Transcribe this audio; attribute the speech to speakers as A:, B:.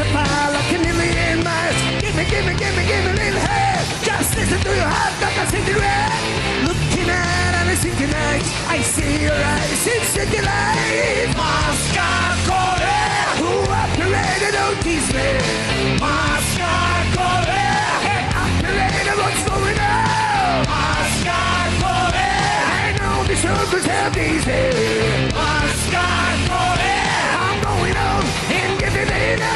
A: a fire like a million miles. Give me a little hand. Just listen to your heart like a sinking red. Looking out on a sinking night, I see your eyes in city light. Mascacole, who operated on these men? Mascacole, hey, operator, what's going on? Mascacole, I know the circles have these men. Mascacole, I'm going on and giving it up.